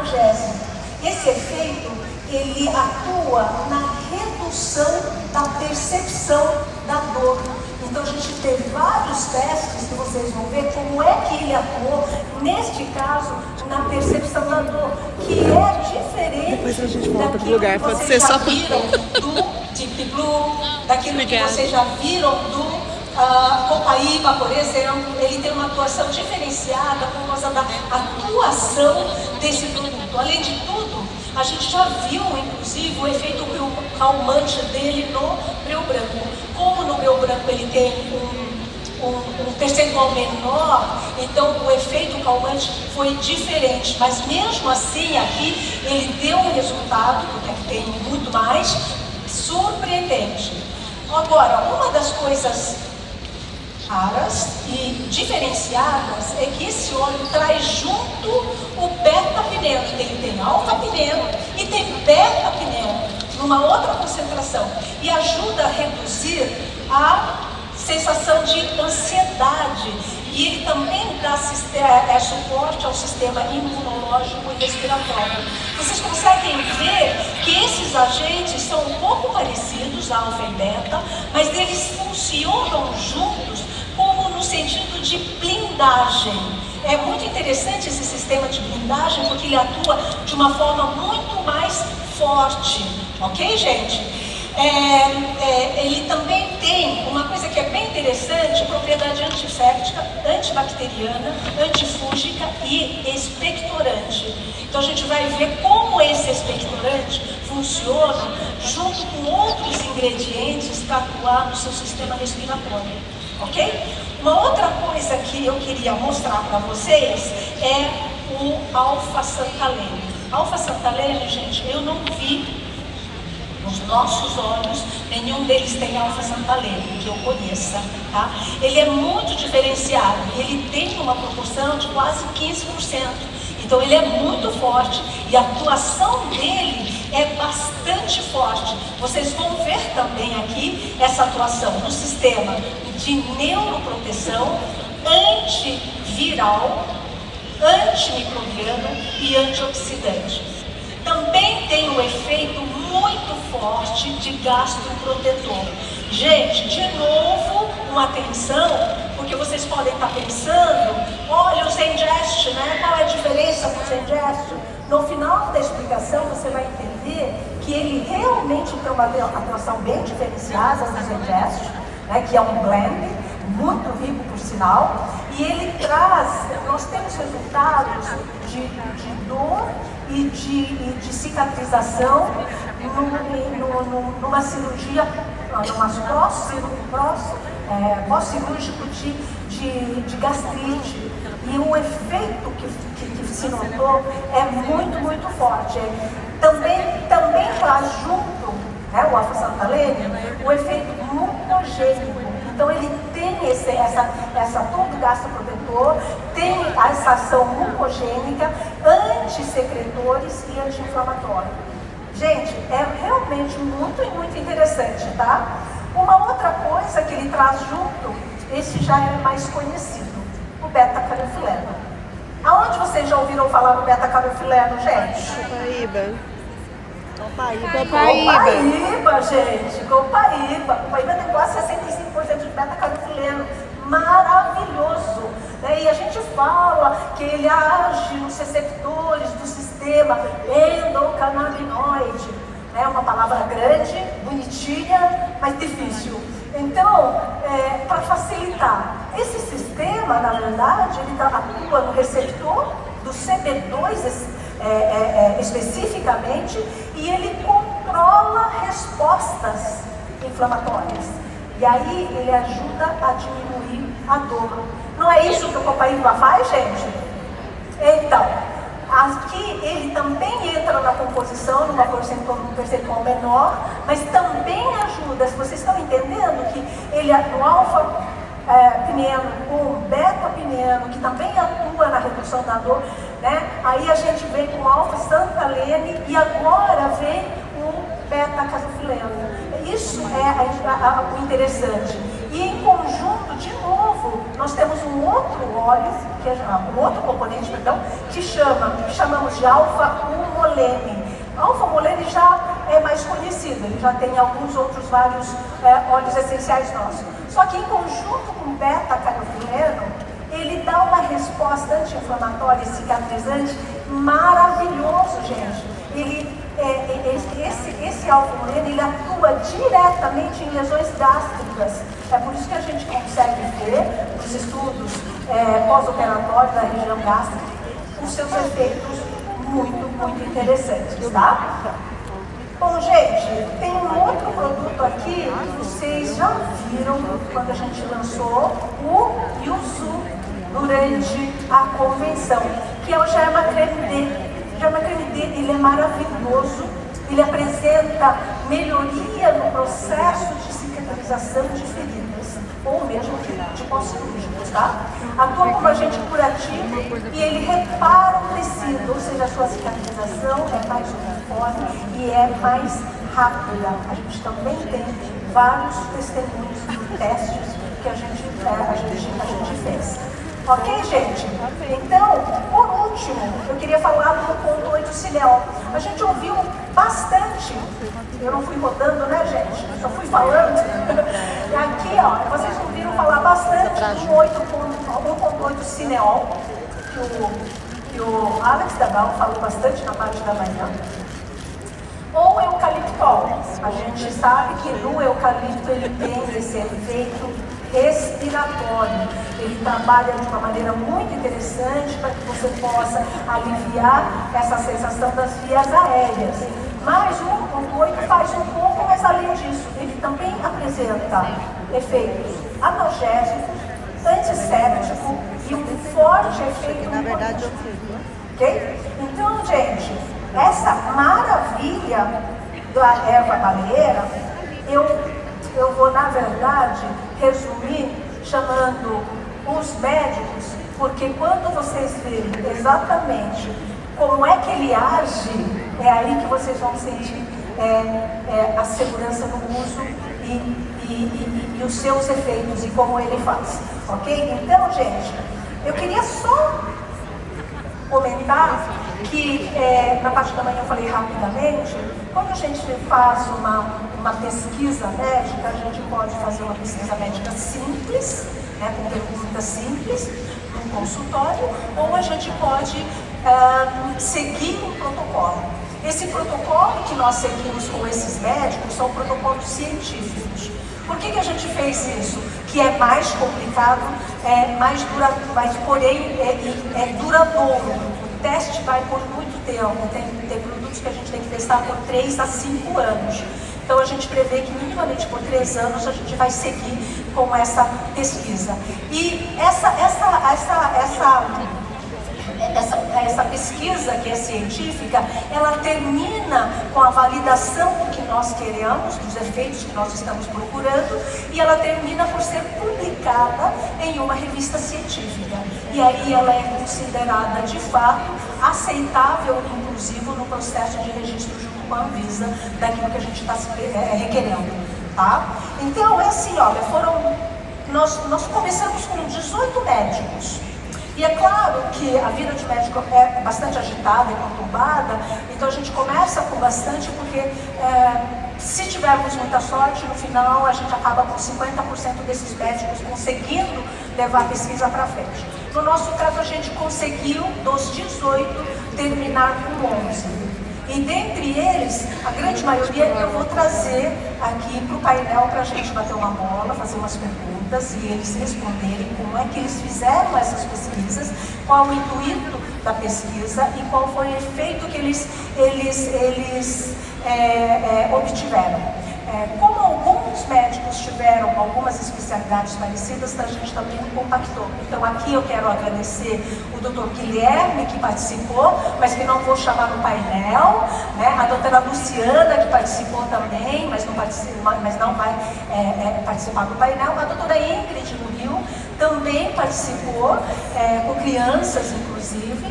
analgésico. Esse efeito, ele atua na redução da percepção da dor. Então a gente teve vários testes que vocês vão ver como é que ele atuou, neste caso, na percepção da dor, que é diferente. Depois a gente volta pro lugar, pode ser só para do Deep Blue, daquilo que vocês já viram do Copaíba, por exemplo. Ele tem uma atuação diferenciada por causa da atuação desse produto. Além de tudo, a gente já viu, inclusive, o efeito calmante dele no breu branco. Como no breu branco ele tem um percentual menor, então o efeito calmante foi diferente. Mas mesmo assim, aqui, ele deu um resultado, porque aqui tem muito mais, surpreendente. Agora, uma das coisas raras e diferenciadas é que esse óleo traz junto o beta-pineno. Ele tem alfa-pineno e tem beta-pineno numa outra concentração e ajuda a reduzir a sensação de ansiedade, e ele também dá suporte ao sistema imunológico e respiratório. Vocês conseguem ver que esses agentes são um pouco parecidos, alfa e beta, mas eles funcionam juntos como no sentido de blindagem. É muito interessante esse sistema de blindagem, porque ele atua de uma forma muito mais forte, ok, gente? Ele também tem uma coisa que é bem interessante, propriedade antisséptica, antibacteriana, antifúngica e expectorante. Então a gente vai ver como esse expectorante funciona junto com outros ingredientes para atuar no seu sistema respiratório, ok? Uma outra coisa que eu queria mostrar para vocês é o alfa-santalene. Alfa-santalene, gente, eu não vi nos nossos olhos, nenhum deles tem alfa-santalene, que eu conheça, tá? Ele é muito diferenciado, ele tem uma proporção de quase 15%, então ele é muito forte e a atuação dele é bastante forte. Vocês vão ver também aqui essa atuação no sistema de neuroproteção, antiviral, antimicrobiano e antioxidante. Também tem um efeito muito forte de gastroprotetor. Gente, de novo, uma atenção, porque vocês podem estar pensando, olha o Zengest, né? Qual é a diferença com o Zengest? No final da explicação você vai entender que ele realmente tem uma atuação bem diferenciada no Zengest, né? Que é um blend, muito rico por sinal, e ele traz, nós temos resultados de dor e de cicatrização numa cirurgia, pós-cirúrgico de gastrite. E o efeito que se notou é muito, muito forte. Também traz junto, né, o alfa-santalene, o efeito mucogênico. Então ele tem todo gastroprotetor, tem essa ação mucogênica, antissecretores e anti-inflamatório. Gente, é realmente muito, muito interessante, tá? Uma outra coisa que ele traz junto, esse já é mais conhecido, o beta-caroteno. Aonde vocês já ouviram falar do beta-caroteno, gente? Copaíba, gente, Copaíba tem quase 65% de beta-caroteno, maravilhoso, né? E a gente fala que ele age nos receptores do sistema endocannabinoide, é uma palavra grande, bonitinha, mas difícil. Então, para facilitar, esse sistema, na verdade, ele atua no receptor do CB2 especificamente, e ele controla respostas inflamatórias. E aí ele ajuda a diminuir a dor. Não é isso que o Copaíba faz, gente? Então, aqui ele também entra na composição num percentual menor, mas também ajuda. Se vocês estão entendendo que ele no alfa-pineno, o beta-pineno, que também atua na redução da dor, né? Aí a gente vem com o alfa-santalene e agora vem o beta-caroteno. Isso é o interessante. E em conjunto, de novo, novo, nós temos um outro óleo, um outro componente, perdão, que chamamos de alfa-humolene. Alfa-humolene já é mais conhecido, ele já tem alguns outros vários óleos essenciais nossos. Só que em conjunto com beta-caroteno, ele dá uma resposta anti-inflamatória e cicatrizante maravilhoso, gente. Esse alfa-humolene, ele atua diretamente em lesões gástricas. É por isso que a gente consegue ver nos estudos pós-operatórios da região gástrica os seus efeitos muito interessantes, tá? Bom, gente, tem um outro produto aqui que vocês já viram quando a gente lançou o Yuzu durante a convenção, que é o Germa Creme D. O Germa Creme D, ele é maravilhoso, ele apresenta melhoria no processo de cicatrização de feridas, ou mesmo de pós-cirúrgicos, tá? Atua como agente curativo e ele repara o tecido, ou seja, a sua cicatrização é mais uniforme e é mais rápida. A gente também tem vários testemunhos de testes que a gente fez. Ok, gente? Então, por último, eu queria falar do 1.8 Cineol. A gente ouviu bastante, eu não fui rodando, né, gente? Eu só fui falando. Aqui, ó, vocês ouviram falar bastante do 1.8 Cineol, que o Alex Dabal falou bastante na parte da manhã. Ou eucaliptol. A gente sabe que no eucalipto ele tem esse efeito respiratório. Ele trabalha de uma maneira muito interessante para que você possa aliviar essa sensação das vias aéreas. Mas o 1.8 faz um pouco mais além disso. Ele também apresenta efeitos analgésicos, antisséptico e um forte efeito Na verdade, eu hipotético. fiz. Ok? Então, gente, essa maravilha da erva baleeira, eu vou, na verdade, resumir chamando os médicos, porque quando vocês verem exatamente como é que ele age, é aí que vocês vão sentir a segurança no uso e os seus efeitos e como ele faz, ok? Então, gente, eu queria só comentar que na parte da manhã eu falei rapidamente, quando a gente faz uma pesquisa médica, a gente pode fazer uma pesquisa médica simples, né, com perguntas simples, no consultório, ou a gente pode seguir um protocolo. Esse protocolo que nós seguimos com esses médicos são protocolos científicos. Por que a gente fez isso? Que é mais complicado, mais duradouro, mas porém é duradouro. O teste vai por muito tempo, tem produtos que a gente tem que testar por 3 a 5 anos. Então a gente prevê que minimamente por 3 anos a gente vai seguir com essa pesquisa. E essa pesquisa que é científica, ela termina com a validação do que nós queremos, dos efeitos que nós estamos procurando, e ela termina por ser publicada em uma revista científica. E aí ela é considerada de fato aceitável, inclusive no processo de registro junto com a Anvisa, daquilo que a gente está requerendo, tá? Então é assim, olha, nós começamos com 18 médicos. E é claro que a vida de médico é bastante agitada e conturbada, então a gente começa com bastante, porque se tivermos muita sorte, no final a gente acaba com 50% desses médicos conseguindo levar a pesquisa para frente. No nosso caso, a gente conseguiu, dos 18, terminar com 11. E dentre eles, a grande maioria eu vou trazer aqui para o painel para a gente bater uma bola, fazer umas perguntas e eles responderem como é que eles fizeram essas pesquisas, qual o intuito da pesquisa e qual foi o efeito que eles obtiveram. Como alguns médicos tiveram algumas especialidades parecidas, a gente também compactou. Então aqui eu quero agradecer o Dr. Guilherme, que participou, mas que não vou chamar no painel, né? A doutora Luciana, que participou também, mas não vai participar do painel. A doutora Ingrid no Rio também participou, com crianças inclusive.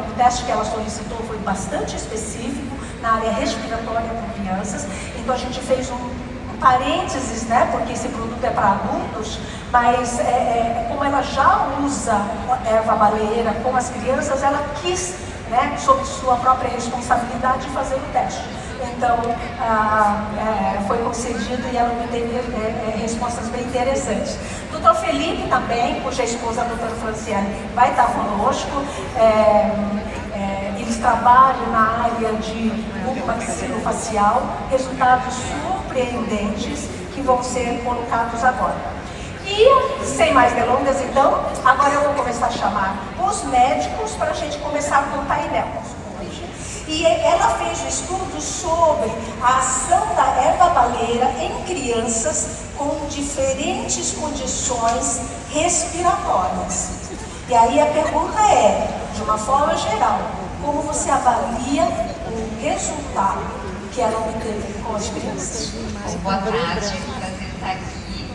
O teste que ela solicitou foi bastante específico na área respiratória com crianças. Então a gente fez um parênteses, né, porque esse produto é para adultos, Mas como ela já usa erva baleeira com as crianças, ela quis, né, sob sua própria responsabilidade, fazer o teste. Então, foi concedido e ela me teve respostas bem interessantes. Dr. Felipe também, cuja esposa, a doutora Franciane, vai estar conosco. Eles trabalham na área de maxilofacial, resultados surpreendentes que vão ser colocados agora. E, sem mais delongas, então, agora eu vou começar a chamar os médicos para a gente começar com o painel. E ela fez um estudo sobre a ação da erva baleeira em crianças com diferentes condições respiratórias. E aí a pergunta é, de uma forma geral, como você avalia o resultado que ela obteve com as crianças? Boa tarde, prazer estar aqui,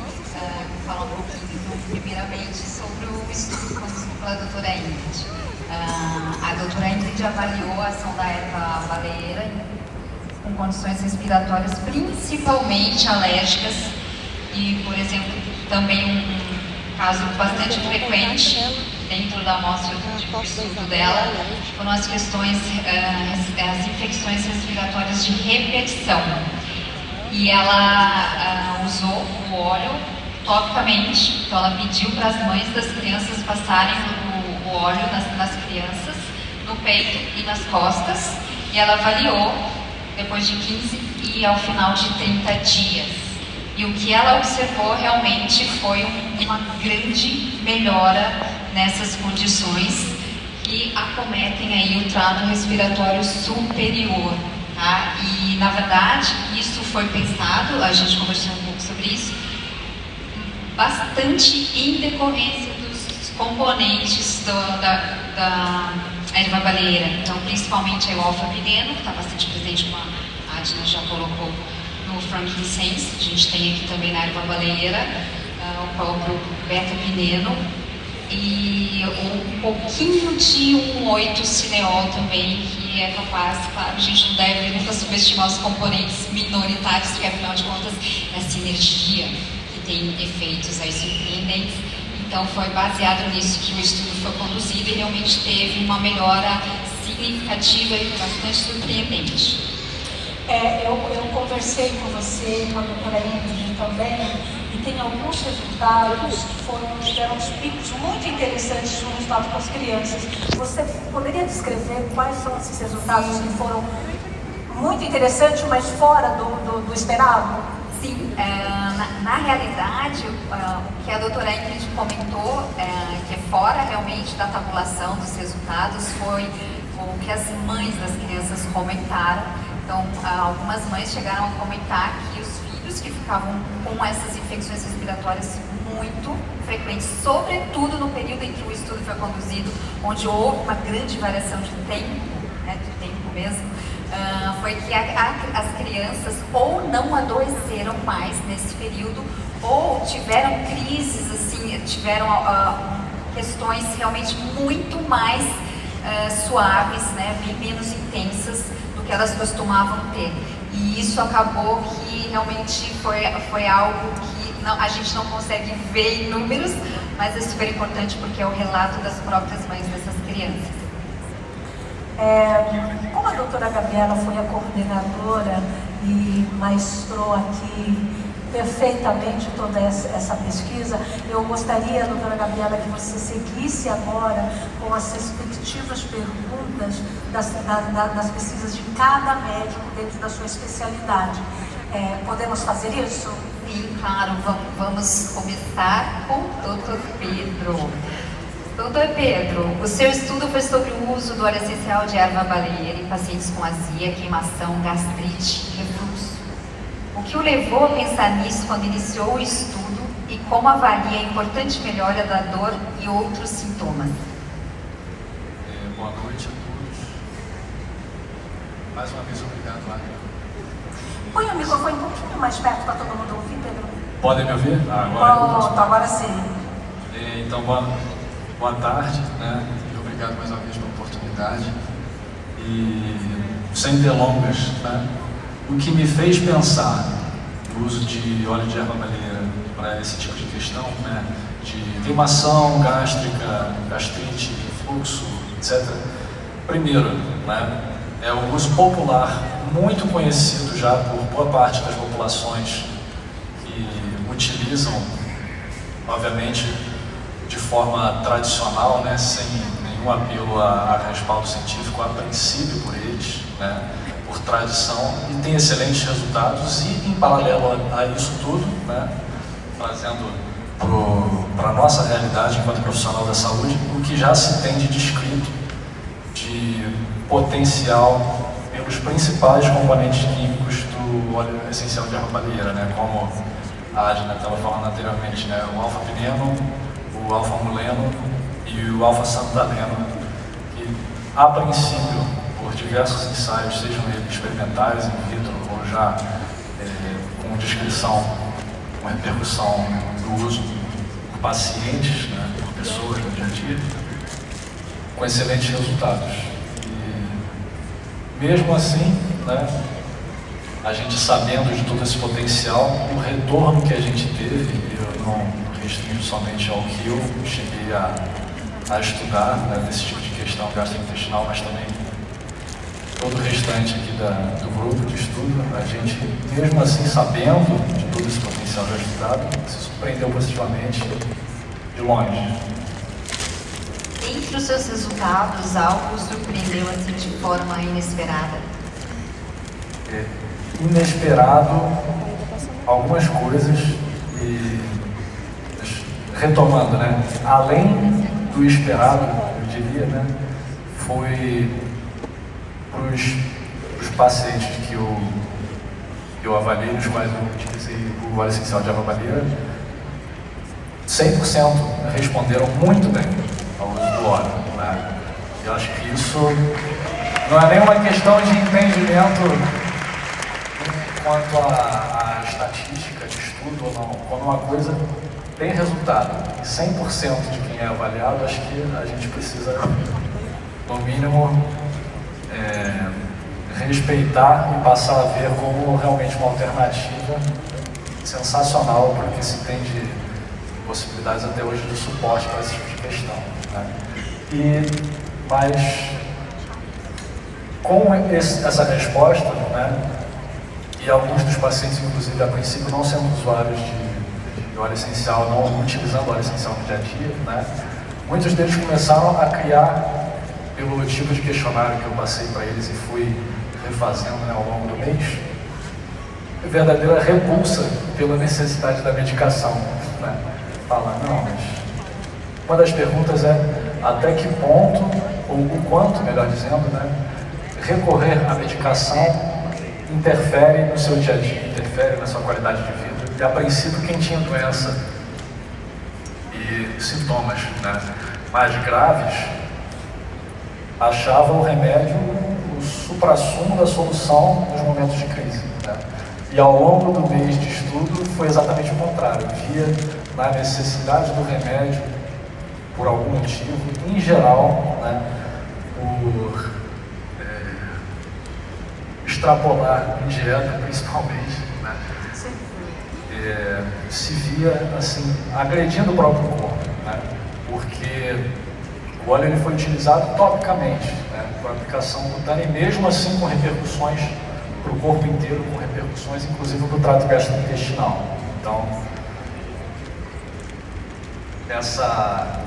falar um pouquinho, primeiramente, sobre o estudo conduzido pela doutora Ingrid. A doutora Ingrid avaliou a ação da erva baleeira com condições respiratórias principalmente alérgicas e, por exemplo, também um caso bastante frequente dentro da amostra do estudo dela foram as questões, as infecções respiratórias de repetição. E ela usou o óleo topicamente, então ela pediu para as mães das crianças passarem o óleo nas crianças, no peito e nas costas, e ela avaliou depois de 15 e ao final de 30 dias. E o que ela observou realmente foi uma grande melhora nessas condições que acometem aí o trato respiratório superior, tá? E na verdade isso foi pensado, a gente conversou um pouco sobre isso, bastante em decorrência dos componentes da erva baleeira, então principalmente o alfa-pineno, que está bastante presente, como a Adna já colocou, no frankincense, a gente tem aqui também na erva baleeira, o próprio beta-pineno e um pouquinho de 1,8-cineol também, que é capaz, claro, a gente não deve nunca subestimar os componentes minoritários, porque afinal de contas é a sinergia que tem efeitos aí surpreendentes. Então foi baseado nisso que o estudo foi conduzido e realmente teve uma melhora significativa e bastante surpreendente. Eu conversei com você, com a doutora Ingrid também, e tem alguns resultados que tiveram uns picos muito interessantes no resultado com as crianças. Você poderia descrever quais são esses resultados que foram muito interessantes, mas fora do esperado? Sim, na realidade, o que a doutora Ingrid comentou, que é fora realmente da tabulação dos resultados, foi o que as mães das crianças comentaram. Então, algumas mães chegaram a comentar que os filhos que ficavam com essas infecções respiratórias muito frequentes, sobretudo no período em que o estudo foi conduzido, onde houve uma grande variação de tempo, né, de tempo mesmo, foi que as crianças ou não adoeceram mais nesse período, ou tiveram crises, assim, tiveram questões realmente muito mais suaves, né, bem menos intensas do que elas costumavam ter. E isso acabou que realmente foi algo que a gente não consegue ver em números, mas é super importante porque é o relato das próprias mães dessas crianças. Como a doutora Gabriela foi a coordenadora e maestrou aqui perfeitamente toda essa pesquisa, eu gostaria, doutora Gabriela, que você seguisse agora com as respectivas perguntas das pesquisas de cada médico dentro da sua especialidade. Podemos fazer isso? Sim, claro. Vamos começar com o Dr. Pedro. Doutor Pedro, o seu estudo foi sobre o uso do óleo essencial de erva baleeira em pacientes com azia, queimação, gastrite e refluxo. O que o levou a pensar nisso quando iniciou o estudo e como avalia a importante melhora da dor e outros sintomas? Boa noite a todos. Mais uma vez, obrigado, Adna. Põe o microfone um pouquinho mais perto para todo mundo ouvir, Pedro. Podem me ouvir? Pronto, agora sim. Então, boa tarde, né? E obrigado mais uma vez pela oportunidade. E sem delongas, né? O que me fez pensar no uso de óleo de erva baleeira para esse tipo de questão, né, de queimação gástrica, gastrite, refluxo, etc. Primeiro, né, é o uso popular, muito conhecido já por boa parte das populações que utilizam, obviamente, de forma tradicional, né, sem nenhum apelo a respaldo científico, a princípio por eles, né, por tradição, e tem excelentes resultados. E, em paralelo a isso tudo, né, trazendo para a nossa realidade enquanto profissional da saúde, o que já se tem de descrito de potencial pelos principais componentes químicos do óleo essencial de erva baleeira, né, como a Adna estava falando anteriormente, né, o alfa-pineno, o alfa-muleno e o alfa-santaleno, que a princípio, por diversos ensaios, sejam eles experimentais, in vitro ou já com descrição, com repercussão do uso por pacientes, né, por pessoas no dia a dia, com excelentes resultados. E mesmo assim, né, a gente sabendo de todo esse potencial, o retorno que a gente teve, eu não restringo somente ao que eu cheguei a estudar, né, desse tipo de questão gastrointestinal, mas também todo o restante aqui do grupo de estudo, a gente, mesmo assim, sabendo de todo esse potencial já estudado, se surpreendeu positivamente de longe. Entre os seus resultados, algo surpreendeu assim de forma inesperada? Inesperado, algumas coisas, e retomando, né, além do esperado, eu diria, né, foi para os pacientes que eu avaliei, nos quais eu utilizei o óleo essencial de erva baleeira, 100% responderam muito bem ao uso do óleo, né? Eu acho que isso não é nenhuma questão de entendimento quanto à estatística de estudo ou não. Quando uma coisa tem resultado e 100% de quem é avaliado, acho que a gente precisa, no mínimo, respeitar e passar a ver como realmente uma alternativa sensacional para o que se tem de possibilidades até hoje de suporte para esse tipo de questão, né? Mas com essa resposta, né, e alguns dos pacientes, inclusive, a princípio não sendo usuários de óleo essencial, não utilizando óleo essencial no dia a dia, né, muitos deles começaram a criar, pelo tipo de questionário que eu passei para eles e fui refazendo, né, ao longo do mês, verdadeira repulsa pela necessidade da medicação, né? Falar, não, mas uma das perguntas é até que ponto, ou o quanto, melhor dizendo, né, recorrer à medicação interfere no seu dia a dia, interfere na sua qualidade de vida. E a princípio, quem tinha doença e sintomas, né, mais graves, achava o remédio o suprassumo da solução nos momentos de crise, né? E ao longo do mês de estudo foi exatamente o contrário. Via na necessidade do remédio, por algum motivo, em geral, né, por extrapolar em dieta, principalmente, né, se via assim, agredindo o próprio corpo, né, porque o óleo ele foi utilizado topicamente, né, por aplicação cutânea, e mesmo assim com repercussões para o corpo inteiro, com repercussões inclusive para o trato gastrointestinal. Então, essa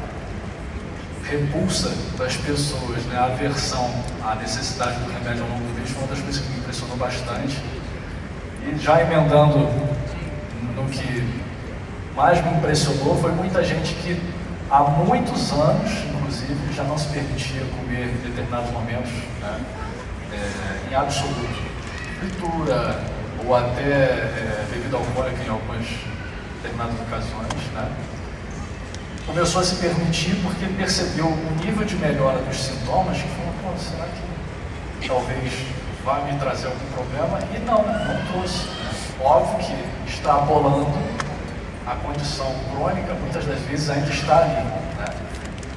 repulsa das pessoas, né, a aversão à necessidade do remédio ao longo do mês foi uma das coisas que me impressionou bastante. E já emendando no que mais me impressionou, foi muita gente que há muitos anos, inclusive, já não se permitia comer em determinados momentos, né, em absoluto, fritura ou até bebida alcoólica em algumas determinadas ocasiões, né, começou a se permitir porque percebeu o nível de melhora dos sintomas, que falou, será que talvez vá me trazer algum problema? E não trouxe. Óbvio que extrapolando a condição crônica, muitas das vezes ainda está ali, né?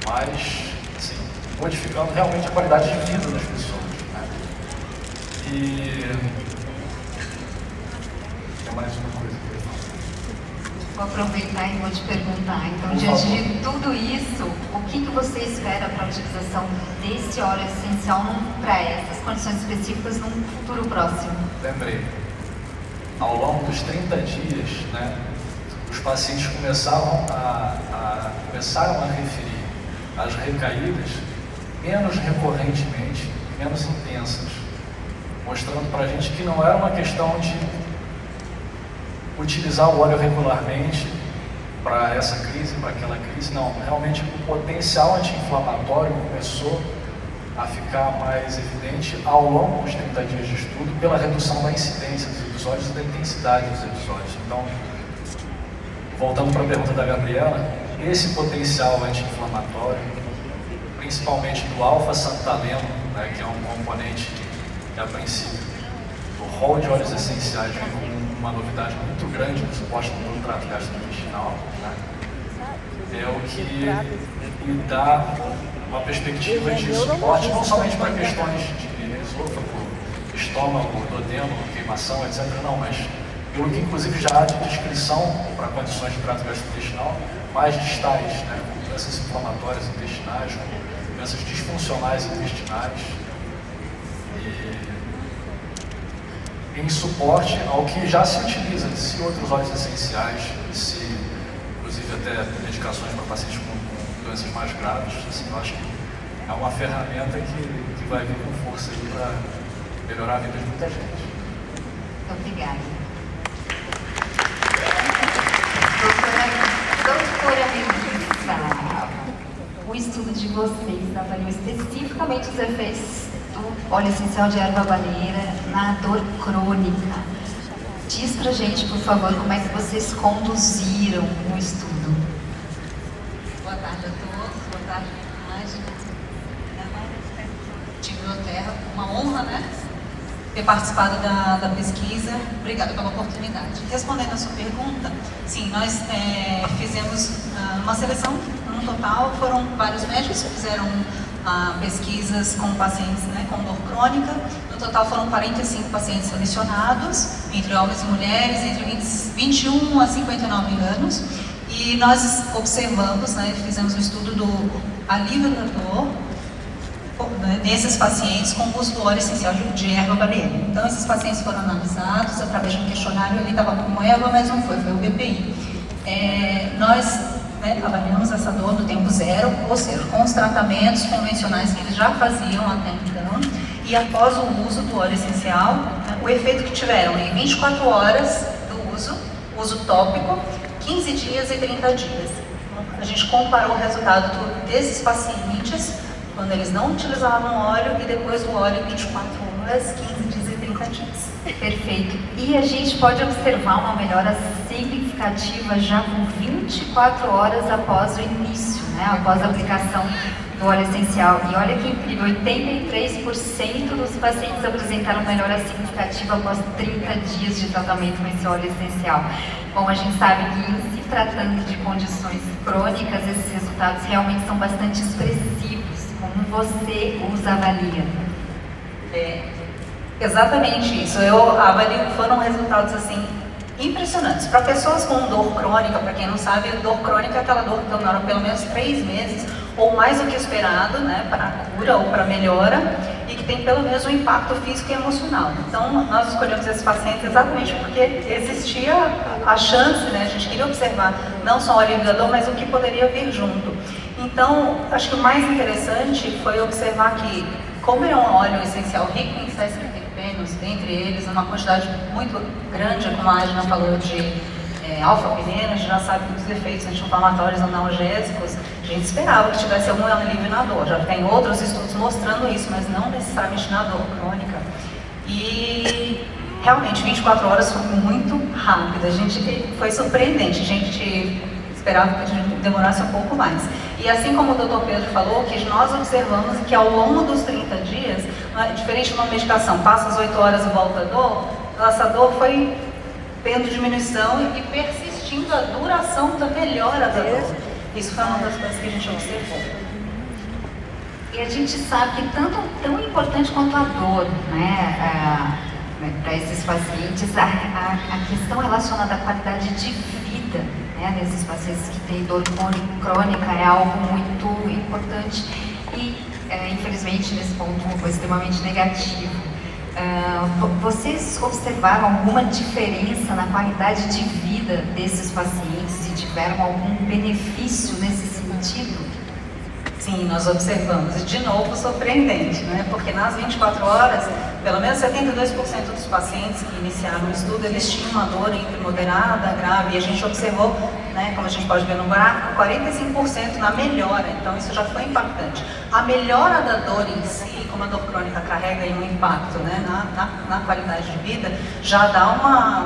Mas, assim, modificando realmente a qualidade de vida das pessoas, né? E tem mais uma coisa que eu ia falar. Vou aproveitar e vou te perguntar, então, diante de tudo isso, o que você espera para a utilização desse óleo essencial para essas condições específicas num futuro próximo? Lembrei, ao longo dos 30 dias, né, os pacientes começaram a referir as recaídas menos recorrentemente, menos intensas, mostrando para a gente que não era uma questão de utilizar o óleo regularmente para essa crise, para aquela crise, não. Realmente o potencial anti-inflamatório começou a ficar mais evidente ao longo dos 30 dias de estudo pela redução da incidência dos episódios e da intensidade dos episódios. Então, voltando para a pergunta da Gabriela, esse potencial anti-inflamatório, principalmente do alfa-santaleno, né, que é um componente que a princípio o rol de óleos essenciais vem com uma novidade muito grande no suporte do trato gastrointestinal, né? É o que lhe dá uma perspectiva de suporte não somente para questões de esôfago, estômago, duodeno, queimação, etc. Não, mas pelo que inclusive já há de descrição para condições de trato gastrointestinal mais distais, né? Com doenças inflamatórias intestinais, com doenças disfuncionais intestinais. Em suporte ao que já se utiliza, se outros óleos essenciais, se inclusive até medicações para pacientes com doenças mais graves, assim, eu acho que é uma ferramenta que vai vir com força para melhorar a vida de muita gente. Muito obrigada. Doutora Melissa, o estudo de vocês avaliou especificamente os efeitos do óleo essencial de erva baleeira na dor crônica. Diz pra gente, por favor, como é que vocês conduziram o estudo. Boa tarde a todos, boa tarde, Mágica, time do Terra, uma honra, né, ter participado da pesquisa. Obrigada pela oportunidade. Respondendo a sua pergunta, sim, nós fizemos uma seleção, no total foram vários médicos que fizeram pesquisas com pacientes, né, com dor crônica. No total foram 45 pacientes selecionados, entre homens e mulheres, entre 21 a 59 anos. E nós observamos, né, fizemos um estudo do alívio da dor, né, nesses pacientes com uso do óleo essencial de erva baleeira. Então, esses pacientes foram analisados através de um questionário. Ele estava com erva, mas não foi o BPI. Nós avaliamos essa dor no tempo zero, ou seja, com os tratamentos convencionais que eles já faziam até então, e após o uso do óleo essencial, o efeito que tiveram em 24 horas do uso tópico, 15 dias e 30 dias. A gente comparou o resultado desses pacientes, quando eles não utilizavam óleo, e depois o óleo 24 horas, 15 dias e 30 dias. Perfeito. E a gente pode observar uma melhora significativa já com 24 horas após o início, né? Após a aplicação do óleo essencial. E olha que incrível, 83% dos pacientes apresentaram melhora significativa após 30 dias de tratamento com esse óleo essencial. Bom, a gente sabe que em se tratando de condições crônicas, esses resultados realmente são bastante expressivos. Como você os avalia? Exatamente isso. Eu avalio que foram resultados assim impressionantes. Para pessoas com dor crônica, para quem não sabe, dor crônica é aquela dor que demora pelo menos 3 meses ou mais do que esperado, né, para a cura ou para a melhora, e que tem pelo menos um impacto físico e emocional. Então, nós escolhemos esses pacientes exatamente porque existia a chance, né, a gente queria observar não só o alívio da dor, mas o que poderia vir junto. Então, acho que o mais interessante foi observar que, como é um óleo essencial rico em sesquiterpenos, dentre eles uma quantidade muito grande, como a Agna falou, de alfa-pineno, a gente já sabe dos efeitos anti-inflamatórios analgésicos, a gente esperava que tivesse algum alívio na dor. Já tem outros estudos mostrando isso, mas não necessariamente na dor crônica. E realmente 24 horas foi muito rápido, a gente foi surpreendente, a gente esperava que demorasse um pouco mais. E assim como o Dr. Pedro falou, que nós observamos que ao longo dos 30 dias, diferente de uma medicação, passa as 8 horas e volta a dor, essa dor foi tendo diminuição e persistindo a duração da melhora da dor. Isso foi uma das coisas que a gente observou. E a gente sabe que tão importante quanto a dor, né, para esses pacientes, a questão relacionada à qualidade de vida né, nesses pacientes que têm dor crônica é algo muito importante e, infelizmente, nesse ponto foi extremamente negativo. Vocês observaram alguma diferença na qualidade de vida desses pacientes e tiveram algum benefício nesse sentido? Sim, nós observamos, e de novo surpreendente, né? Porque nas 24 horas, pelo menos 72% dos pacientes que iniciaram o estudo, eles tinham uma dor entre moderada, grave, e a gente observou, né, como a gente pode ver no gráfico, 45% na melhora, então isso já foi impactante. A melhora da dor em si, como a dor crônica carrega aí um impacto, né, na qualidade de vida, já dá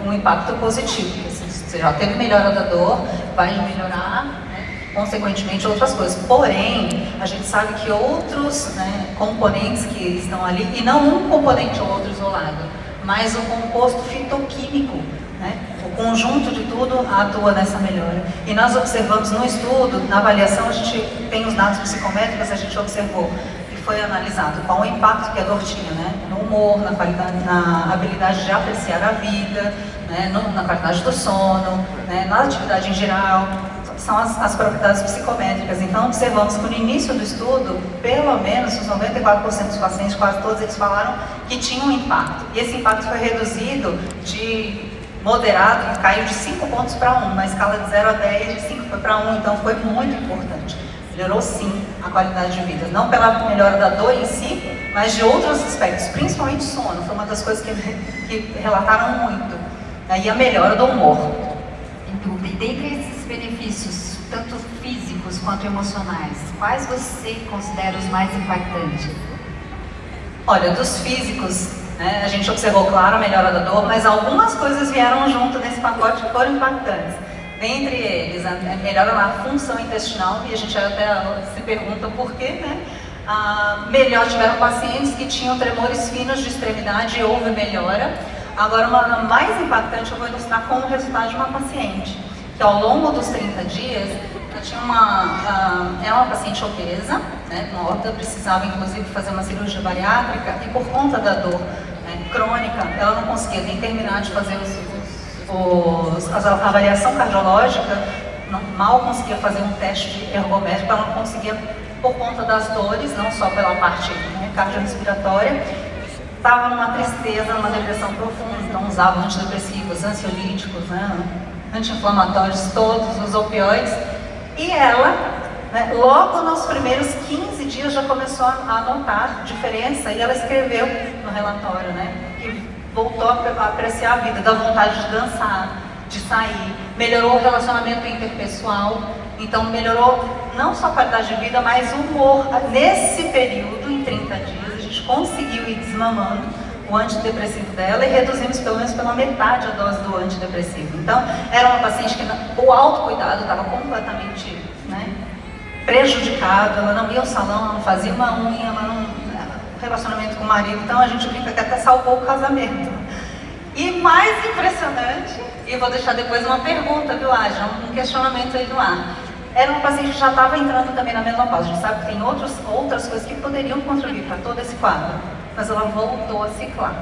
um impacto positivo, porque se você já teve melhora da dor, vai melhorar, consequentemente, outras coisas. Porém, a gente sabe que outros, né, componentes que estão ali, e não um componente ou outro isolado, mas o composto fitoquímico, né, o conjunto de tudo atua nessa melhora. E nós observamos no estudo, na avaliação, a gente tem os dados psicométricos, a gente observou e foi analisado qual o impacto que a dor tinha, né, no humor, na qualidade, na habilidade de apreciar a vida, né, na qualidade do sono, né, na atividade em geral. São as propriedades psicométricas. Então, observamos que no início do estudo, pelo menos os 94% dos pacientes, quase todos eles falaram que tinham um impacto. E esse impacto foi reduzido de moderado, caiu de 5 pontos para 1, na escala de 0 a 10, de 5 foi para 1, então foi muito importante. Melhorou sim a qualidade de vida, não pela melhora da dor em si, mas de outros aspectos, principalmente sono, foi uma das coisas que relataram muito. E a melhora do humor. E dentre esses benefícios, tanto físicos quanto emocionais, quais você considera os mais impactantes? Olha, dos físicos, né, a gente observou, claro, a melhora da dor, mas algumas coisas vieram junto nesse pacote que foram impactantes. Dentre eles, a melhora na função intestinal, e a gente até se pergunta por quê, né? Melhor, tiveram pacientes que tinham tremores finos de extremidade e houve melhora. Agora, uma mais impactante eu vou ilustrar com o resultado de uma paciente, que ao longo dos 30 dias, tinha era uma paciente obesa, né, gorda, precisava inclusive fazer uma cirurgia bariátrica e por conta da dor, né, crônica, ela não conseguia nem terminar de fazer a avaliação cardiológica, mal conseguia fazer um teste de ergométrico, ela não conseguia por conta das dores, não só pela parte, né, cardiorrespiratória. Estava numa tristeza, numa depressão profunda, então usava antidepressivos, ansiolíticos, né, anti-inflamatórios, todos os opioides. E ela, né, logo nos primeiros 15 dias já começou a notar diferença e ela escreveu no relatório, né, que voltou a apreciar a vida, da vontade de dançar, de sair, melhorou o relacionamento interpessoal, então melhorou não só a qualidade de vida, mas o humor. Nesse período, em 30 dias, a gente conseguiu ir desmamando o antidepressivo dela e reduzimos pelo menos pela metade a dose do antidepressivo. Então, era uma paciente que o autocuidado estava completamente, né, prejudicado, ela não ia ao salão, ela não fazia uma unha, ela não relacionamento com o marido, então a gente brinca que até salvou o casamento. E mais impressionante, e vou deixar depois uma pergunta, viu, Ágia, um questionamento aí do ar. Era uma paciente que já estava entrando também na menopausa, a gente sabe que tem outras coisas que poderiam contribuir para todo esse quadro, mas ela voltou a ciclar.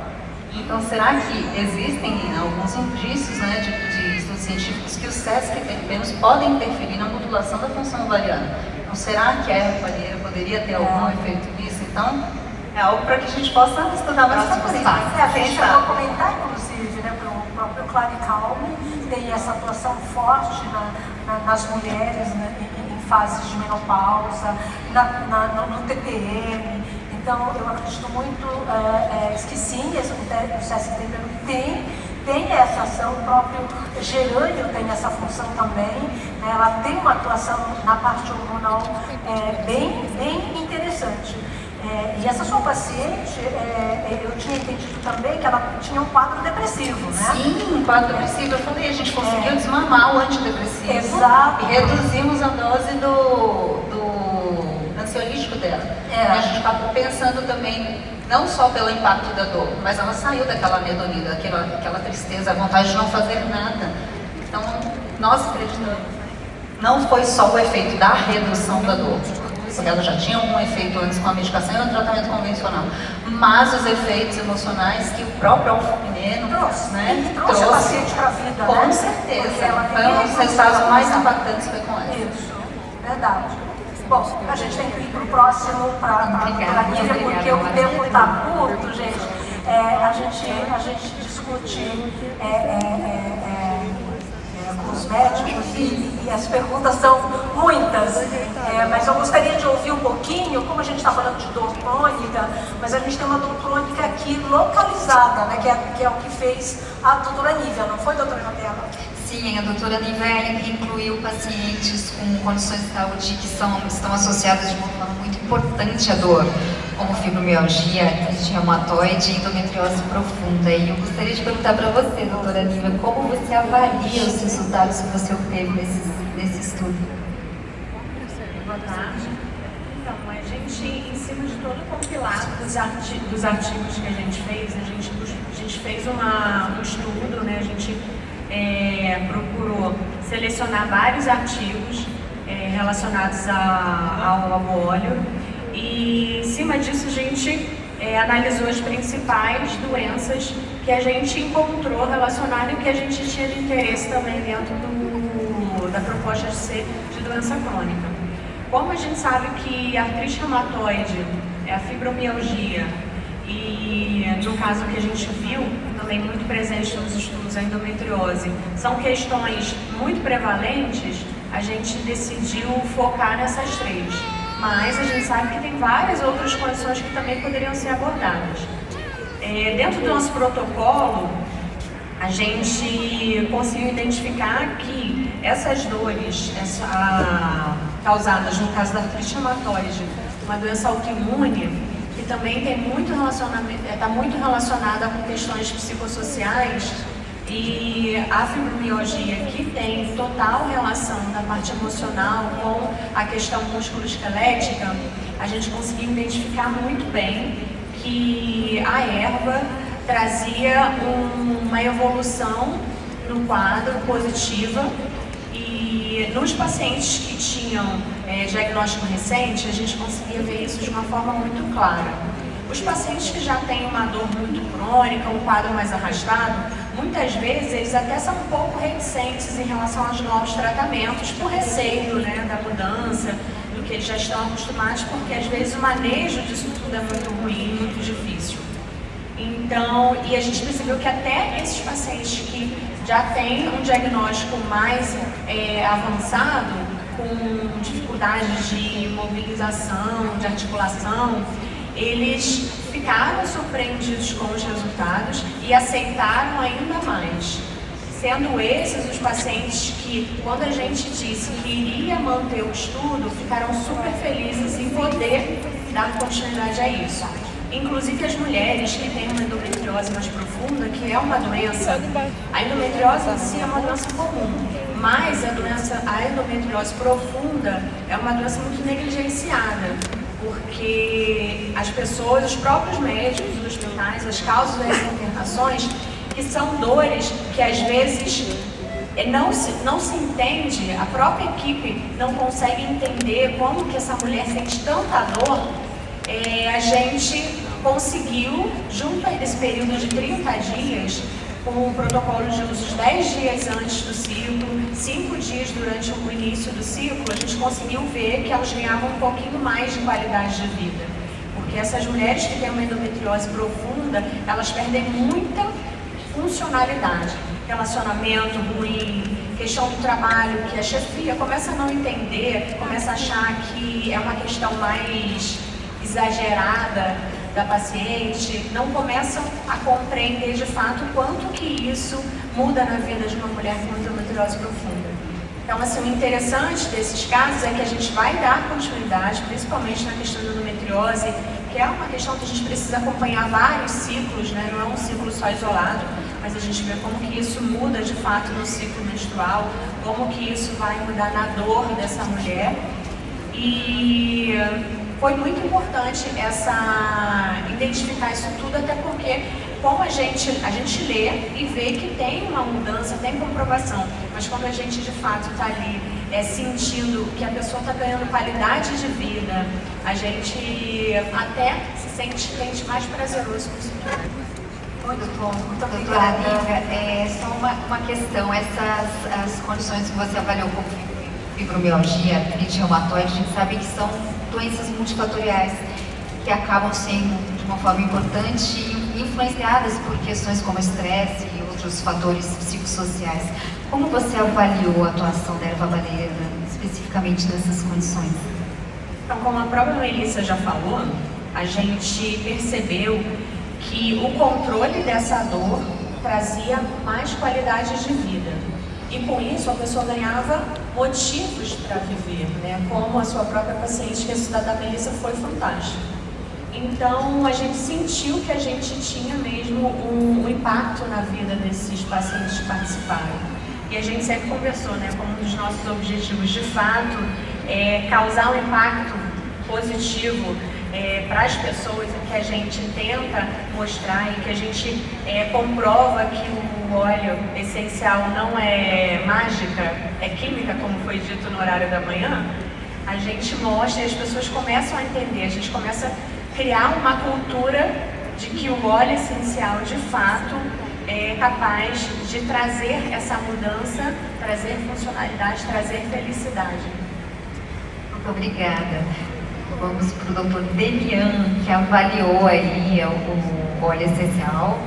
Então, será que existem alguns indícios, né, de estudos científicos que os SESC podem interferir na modulação da função ovariana? Então, será que a erva palheira poderia ter algum efeito nisso? Então, é algo para que a gente possa estudar mais essa coisa. A gente chegou a comentar, inclusive, né, o próprio Claricalme tem essa atuação forte nas mulheres, né, em fases de menopausa, no TPM. Então, eu acredito muito que sim, o SESC tem essa ação, o próprio gerânio tem essa função também, né, ela tem uma atuação na parte hormonal bem interessante. E essa sua paciente, eu tinha entendido também que ela tinha um quadro depressivo, né? Sim, um quadro depressivo. Eu falei, a gente conseguiu desmamar o antidepressivo. Exato. E reduzimos a dose do ansiolítico dela. A gente acabou pensando também, não só pelo impacto da dor, mas ela saiu daquela anedonia, daquela tristeza, a vontade de não fazer nada. Então, nós acreditamos, não foi só o efeito da redução da dor. porque ela já tinha um efeito antes com a medicação e o tratamento convencional. Mas os efeitos emocionais que o próprio alfumino trouxe a paciente para a vida, com né? certeza. Ela Foi um dos resultados mais impactantes foi com ela. Isso, verdade. Bom, a gente tem que ir para o próximo, para a Nívia, porque o tempo está curto, gente. A gente discute com os médicos e as perguntas são muitas, mas eu gostaria de ouvir um pouquinho, como a gente está falando de dor crônica, mas a gente tem uma dor crônica aqui localizada, né, que é o que fez a doutora Nívia, não foi, doutora Anabela? Sim, a doutora Nívia incluiu pacientes com condições de saúde que estão associadas de uma forma muito importante à dor, como fibromialgia, artrite reumatoide e endometriose profunda. E eu gostaria de perguntar para você, doutora Nívia, como você avalia os resultados que você obteve nesse estudo? Boa tarde. Então, a gente, em cima de todo o compilado dos artigos que a gente fez, a gente fez um estudo, né? A gente procurou selecionar vários artigos relacionados ao óleo e em cima disso a gente analisou as principais doenças que a gente encontrou relacionadas e que a gente tinha de interesse também dentro da proposta de doença crônica. Como a gente sabe que a artrite reumatoide, a fibromialgia e no caso que a gente viu, também muito presente nos estudos, a endometriose, são questões muito prevalentes, a gente decidiu focar nessas três. Mas a gente sabe que tem várias outras condições que também poderiam ser abordadas. Dentro do nosso protocolo, a gente conseguiu identificar que essas dores causadas, no caso da artrite reumatoide, uma doença autoimune, que também tem muito relacionamento, está muito relacionada com questões psicossociais, e a fibromialgia, que tem total relação da parte emocional com a questão musculoesquelética, a gente conseguiu identificar muito bem que a erva trazia uma evolução no quadro positiva, e nos pacientes que tinham diagnóstico recente, a gente conseguia ver isso de uma forma muito clara. Os pacientes que já têm uma dor muito crônica, um quadro mais arrastado, muitas vezes eles até são um pouco reticentes em relação aos novos tratamentos, por receio, né, da mudança, do que eles já estão acostumados, porque às vezes o manejo disso tudo é muito ruim, muito difícil. Então, e a gente percebeu que até esses pacientes que já têm um diagnóstico mais avançado, com dificuldades de mobilização, de articulação, eles ficaram surpreendidos com os resultados e aceitaram ainda mais. Sendo esses os pacientes que, quando a gente disse que iria manter o estudo, ficaram super felizes em poder dar continuidade a isso. Inclusive as mulheres que têm uma endometriose mais profunda, que é uma doença, a endometriose em si é uma doença comum, mas a endometriose profunda é uma doença muito negligenciada, porque as pessoas, os próprios médicos dos hospitais, as causas das internações, que são dores que às vezes não se entende, a própria equipe não consegue entender como que essa mulher sente tanta dor. A gente conseguiu, junto a esse período de 30 dias, com um protocolo de uso 10 dias antes do ciclo, 5 dias durante o início do ciclo, a gente conseguiu ver que elas ganhavam um pouquinho mais de qualidade de vida. Porque essas mulheres que têm uma endometriose profunda, elas perdem muita funcionalidade. Relacionamento ruim, questão do trabalho, que a chefia começa a não entender, começa a achar que é uma questão mais exagerada da paciente, não começam a compreender de fato o quanto que isso muda na vida de uma mulher com endometriose profunda. Então, assim, o interessante desses casos é que a gente vai dar continuidade, principalmente na questão da endometriose, que é uma questão que a gente precisa acompanhar vários ciclos, né? Não é um ciclo só isolado, mas a gente vê como que isso muda de fato no ciclo menstrual, como que isso vai mudar na dor dessa mulher. E foi muito importante identificar isso tudo, até porque como a gente lê e vê que tem uma mudança, tem comprovação, mas quando a gente de fato está ali sentindo que a pessoa está ganhando qualidade de vida, a gente até se sente mais prazeroso com isso tudo. Muito bom, muito obrigada. Só uma questão, as condições que você avaliou como fibromialgia, artrite reumatoide, a gente sabe que são doenças multifatoriais que acabam sendo de uma forma importante influenciadas por questões como estresse e outros fatores psicossociais. Como você avaliou a atuação da erva baleeira, especificamente nessas condições? Então, como a própria Melissa já falou, a gente percebeu que o controle dessa dor trazia mais qualidade de vida. E com isso a pessoa ganhava motivos para viver, né? Como a sua própria paciente, que o resultado da Melissa foi fantástico. Então a gente sentiu que a gente tinha mesmo um impacto na vida desses pacientes que participaram. E a gente sempre conversou, né? Como um dos nossos objetivos de fato é causar um impacto positivo para as pessoas, em que a gente tenta mostrar e que a gente comprova que o óleo essencial não é mágica, é química, como foi dito no horário da manhã. A gente mostra e as pessoas começam a entender, a gente começa a criar uma cultura de que o óleo essencial de fato é capaz de trazer essa mudança, trazer funcionalidade, trazer felicidade. Muito obrigada. Vamos para o Dr. Demian, que avaliou aí o óleo essencial,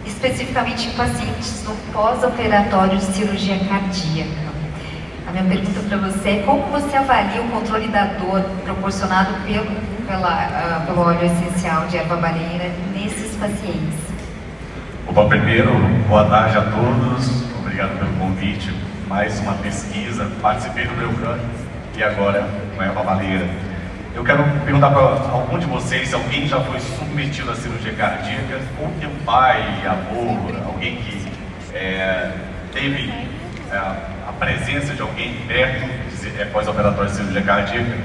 especificamente em pacientes no pós-operatório de cirurgia cardíaca. A minha pergunta para você é como você avalia o controle da dor proporcionado pelo óleo essencial de erva baleeira nesses pacientes? Opa, primeiro, boa tarde a todos, obrigado pelo convite. Mais uma pesquisa, participei do Breucan e agora com erva baleeira. Eu quero perguntar para algum de vocês se alguém já foi submetido à cirurgia cardíaca, ou tem um pai, avô, alguém que teve a presença de alguém perto pós-operatório de cirurgia cardíaca.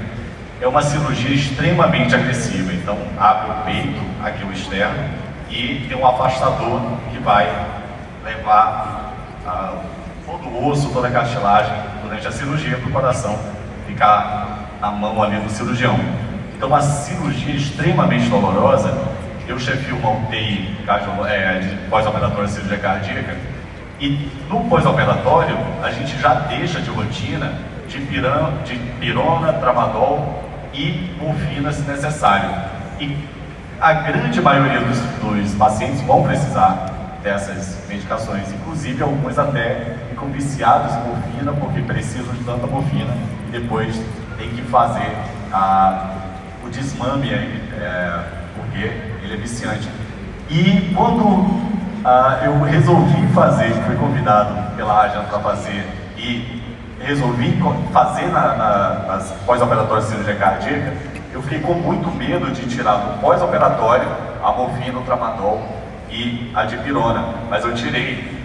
É uma cirurgia extremamente agressiva, então abre o peito, aqui o externo, e tem um afastador que vai levar todo o osso, toda a cartilagem durante a cirurgia para o coração ficar na mão ali do cirurgião. Então, uma cirurgia extremamente dolorosa. Eu chefio uma UTI de pós-operatório de cirurgia cardíaca, e no pós-operatório a gente já deixa de rotina de pirona, tramadol e morfina se necessário. E a grande maioria dos pacientes vão precisar dessas medicações, inclusive alguns até ficam viciados em morfina porque precisam de tanta morfina e depois tem que fazer o desmame porque ele é viciante. E quando eu resolvi fazer, fui convidado pela Ajan para fazer e resolvi fazer nas pós-operatórios de cirurgia cardíaca, eu fiquei com muito medo de tirar do pós-operatório a morfina, o tramadol e a dipirona, mas eu tirei,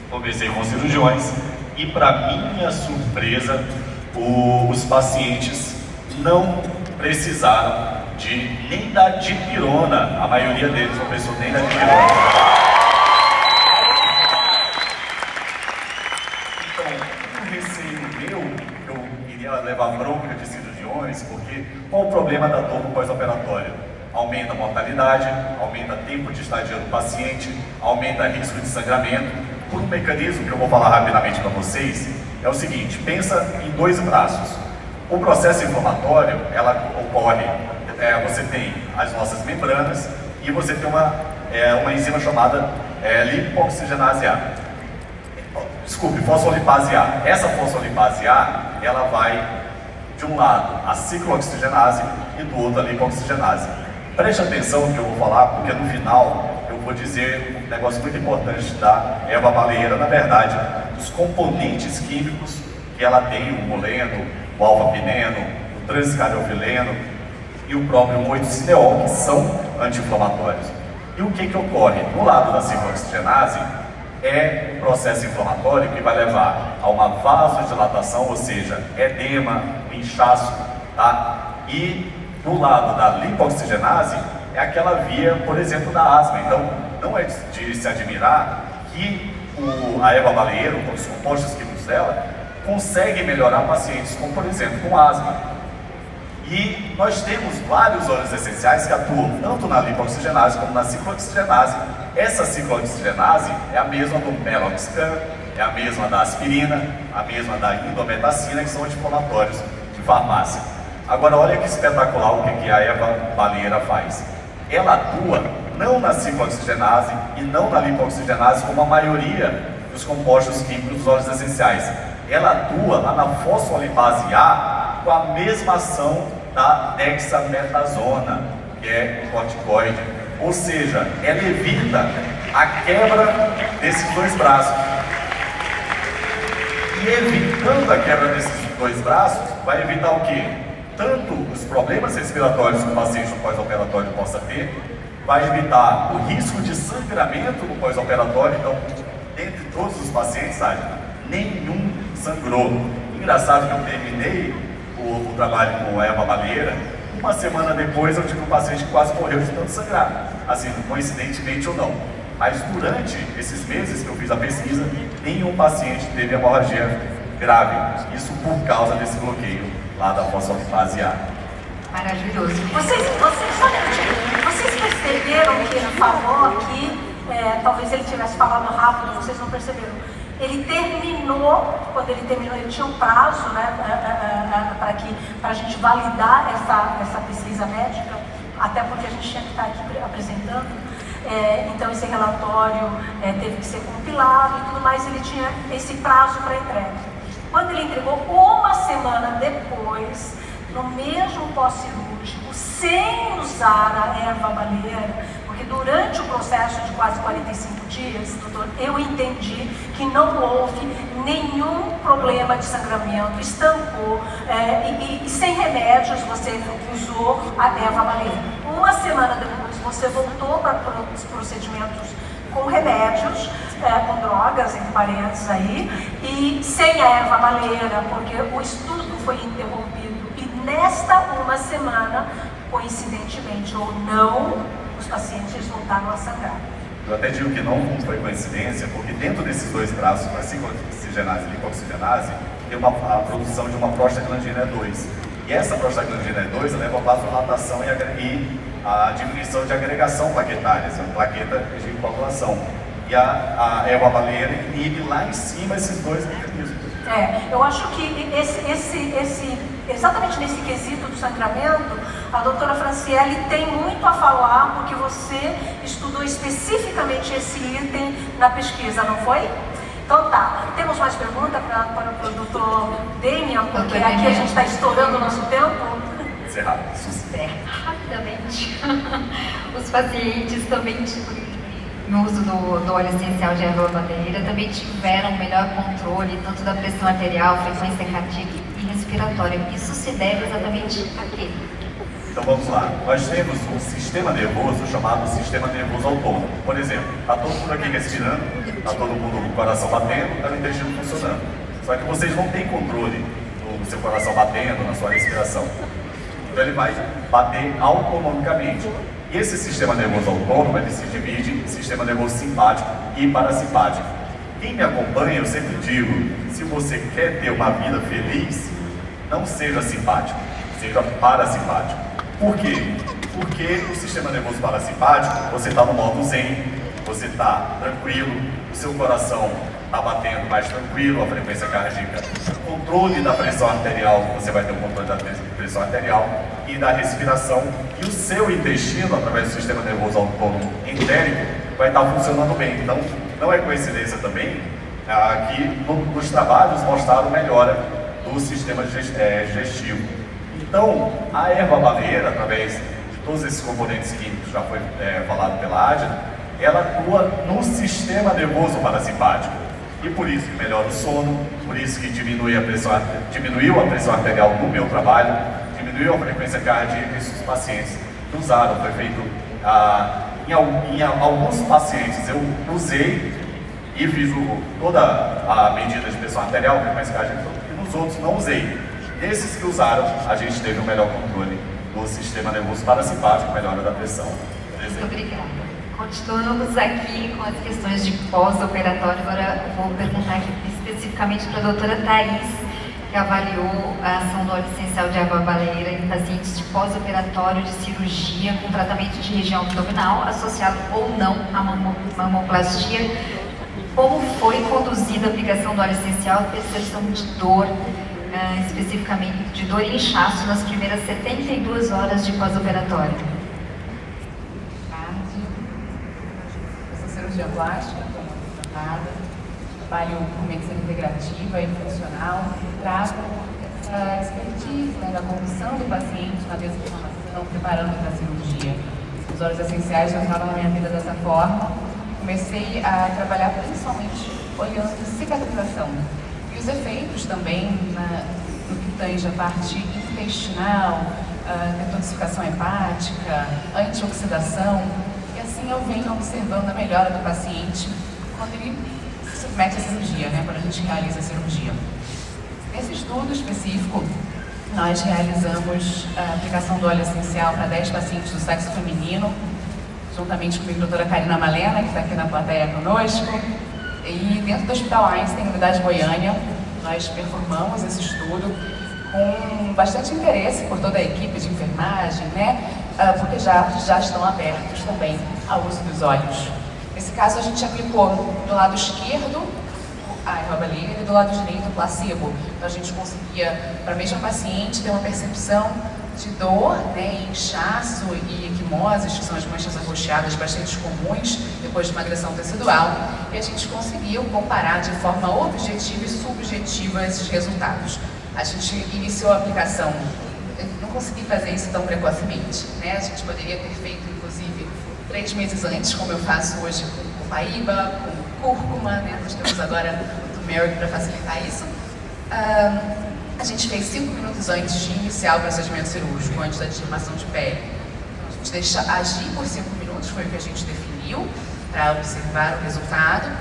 conversei com os cirurgiões e, para minha surpresa, os pacientes não precisaram nem da dipirona, a maioria deles não precisou nem da dipirona. Então, um receio meu, eu iria levar bronca de cirurgiões, porque qual o problema da dor no pós-operatório? Aumenta a mortalidade, aumenta o tempo de estadia do paciente, aumenta o risco de sangramento. Por um mecanismo que eu vou falar rapidamente para vocês, é o seguinte: pensa em dois braços. O processo inflamatório, ela ocorre, você tem as nossas membranas e você tem uma enzima chamada lipoxigenase A. Desculpe, fosfolipase A. Essa fosfolipase A, ela vai de um lado a ciclooxigenase e do outro a lipoxigenase. Preste atenção no que eu vou falar, porque no final eu vou dizer um negócio muito importante da erva baleeira, na verdade, os componentes químicos que ela tem, o moleno, o alfa-pineno, o transcariofileno e o próprio moiticineol, que são anti-inflamatórios. E o que ocorre? No lado da ciclooxigenase é um processo inflamatório que vai levar a uma vasodilatação, ou seja, edema, inchaço, tá? E do lado da lipoxigenase é aquela via, por exemplo, da asma. Então, não é de se admirar que a erva baleeira, com os compostos químicos dela, consegue melhorar pacientes como, por exemplo, com asma. E nós temos vários óleos essenciais que atuam tanto na lipoxigenase como na ciclooxigenase. Essa ciclooxigenase é a mesma do meloxicam, é a mesma da aspirina, a mesma da indometacina, que são anti-inflamatórios de farmácia. Agora, olha que espetacular o que a erva baleeira faz. Ela atua não na ciclooxigenase e não na lipoxigenase, como a maioria dos compostos químicos dos óleos essenciais. Ela atua lá na fosfolipase A com a mesma ação da dexametasona, que é corticoide. Ou seja, ela evita a quebra desses dois braços. E evitando a quebra desses dois braços, vai evitar o quê? Tanto os problemas respiratórios que o paciente no pós-operatório possa ter, vai evitar o risco de sangramento no pós-operatório. Então, dentre todos os pacientes, nenhum sangrou. Engraçado que eu terminei o trabalho com erva baleeira, uma semana depois eu tive um paciente que quase morreu de tanto sangrar, assim, coincidentemente ou não. Mas durante esses meses que eu fiz a pesquisa, nenhum paciente teve hemorragia grave. Isso por causa desse bloqueio lá da fosfolipase A. Maravilhoso. Vocês perceberam que ele falou aqui, talvez ele tivesse falado rápido, vocês não perceberam. Ele terminou, quando ele terminou, ele tinha um prazo, né, para a gente validar essa pesquisa médica, até porque a gente tinha que estar aqui apresentando. Então esse relatório teve que ser compilado e tudo mais, ele tinha esse prazo para entrega. Quando ele entregou, uma semana depois, no mesmo pós-cirúrgico, sem usar a erva baleeira, porque durante o processo de quase 45 dias, doutor, eu entendi que não houve nenhum problema de sangramento, estancou, e sem remédios você usou a erva baleeira. Uma semana depois você voltou para os procedimentos com remédios, com drogas, entre parênteses aí, e sem a erva baleeira, porque o estudo foi interrompido. E nesta uma semana, coincidentemente ou não, os pacientes voltaram a sangrar. Eu até digo que não foi coincidência, porque dentro desses dois braços, a ciclooxigenase e lipoxigenase, tem a produção de uma prostaglandina E2. E essa prostaglandina E2 leva a vasodilatação e a diminuição de agregação plaquetária, essa plaqueta de coagulação. E a erva baleeira inibe lá em cima esses dois mecanismos. Eu acho que exatamente nesse quesito do sangramento, a doutora Franciele tem muito a falar, porque você estudou especificamente esse item na pesquisa, não foi? Então tá, temos mais pergunta para o doutor Damian, porque aqui a gente está estourando o nosso tempo. Encerrado. Rapidamente, os pacientes também, no uso do óleo essencial de erva baleeira, também tiveram melhor controle tanto da pressão arterial, frequência cardíaca e respiratória. Isso se deve exatamente a quê? Então vamos lá. Nós temos um sistema nervoso chamado sistema nervoso autônomo. Por exemplo, está todo mundo aqui respirando, está todo mundo com o coração batendo, está o intestino funcionando. Só que vocês não têm controle do seu coração batendo, na sua respiração. Então ele vai bater autonomicamente. E esse sistema nervoso autônomo, ele se divide em sistema nervoso simpático e parasimpático. Quem me acompanha, eu sempre digo, se você quer ter uma vida feliz, não seja simpático, seja parasimpático. Por quê? Porque o sistema nervoso parasimpático, você está no modo zen, você está tranquilo, o seu coração está batendo mais tranquilo, a frequência cardíaca, o controle da pressão arterial, você vai ter o controle da pressão arterial e da respiração, e o seu intestino, através do sistema nervoso autônomo entérico, vai estar funcionando bem. Então, não é coincidência também que nos trabalhos mostraram melhora do sistema digestivo. Então, a erva baleeira, através de todos esses componentes químicos que já foi falado pela Adila, ela atua no sistema nervoso parasimpático. E por isso que melhora o sono, por isso que diminuiu a pressão arterial no meu trabalho, diminuiu a frequência cardíaca. Isso os pacientes usaram. Foi feito em alguns pacientes eu usei e fiz toda a medida de pressão arterial, frequência cardíaca, e nos outros não usei. Nesses que usaram, a gente teve um melhor controle do sistema nervoso parasimpático, melhora da pressão. Muito obrigada. Continuamos aqui com as questões de pós-operatório. Agora eu vou perguntar aqui para especificamente para a doutora Thaís, que avaliou a ação do óleo essencial de erva baleeira em pacientes de pós-operatório de cirurgia com tratamento de região abdominal associado ou não à mamoplastia. Como foi conduzida a aplicação do óleo essencial e percepção de dor, especificamente de dor e inchaço nas primeiras 72 horas de pós-operatório? Eu sou cirurgiã plástica, estou muito tratada, trabalho com medicina integrativa e funcional, trago essa expertise, né, da condução do paciente na desinflamação, preparando para a cirurgia. Os óleos essenciais já entraram na minha vida dessa forma. Comecei a trabalhar principalmente olhando cicatrização e os efeitos também no que tange a parte intestinal, detoxificação hepática, antioxidação, e assim eu venho observando a melhora do paciente quando ele se submete à cirurgia, né, quando a gente realiza a cirurgia. Nesse estudo específico, nós realizamos a aplicação do óleo essencial para 10 pacientes do sexo feminino, juntamente comigo a doutora Karina Malena, que está aqui na plateia conosco. E dentro do Hospital Einstein, unidade Goiânia, nós performamos esse estudo com bastante interesse por toda a equipe de enfermagem, né? Porque já estão abertos também ao uso dos óleos. Nesse caso, a gente aplicou do lado esquerdo a erva baleeira e do lado direito o placebo. Então a gente conseguia, para a mesma paciente, ter uma percepção de dor, né, inchaço e equimoses, que são as manchas arroxeadas bastante comuns depois de uma agressão tecidual, e a gente conseguiu comparar de forma objetiva e subjetiva esses resultados. A gente iniciou a aplicação, eu não consegui fazer isso tão precocemente, né? A gente poderia ter feito, inclusive, 3 meses antes, como eu faço hoje com copaíba, com cúrcuma, né? Nós temos agora o turmeric para facilitar isso. A gente fez 5 minutos antes de iniciar o procedimento cirúrgico, antes da descamação de pele. Então, a gente deixa agir por 5 minutos, foi o que a gente definiu, para observar o resultado.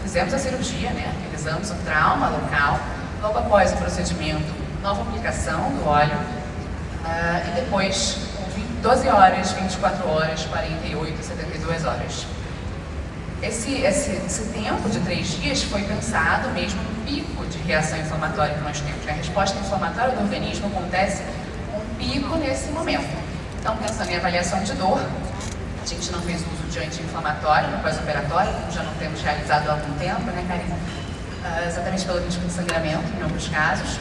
Fizemos a cirurgia, né? Realizamos o trauma local. Logo após o procedimento, nova aplicação do óleo. E depois, 12 horas, 24 horas, 48, 72 horas. Esse tempo de 3 dias foi pensado mesmo no pico de reação inflamatória que nós temos. A resposta inflamatória do organismo acontece com um pico nesse momento. Então, pensando em avaliação de dor, a gente não fez uso de anti-inflamatório no pós-operatório, como já não temos realizado há algum tempo, né, Karina? Exatamente pelo risco de sangramento, em alguns casos.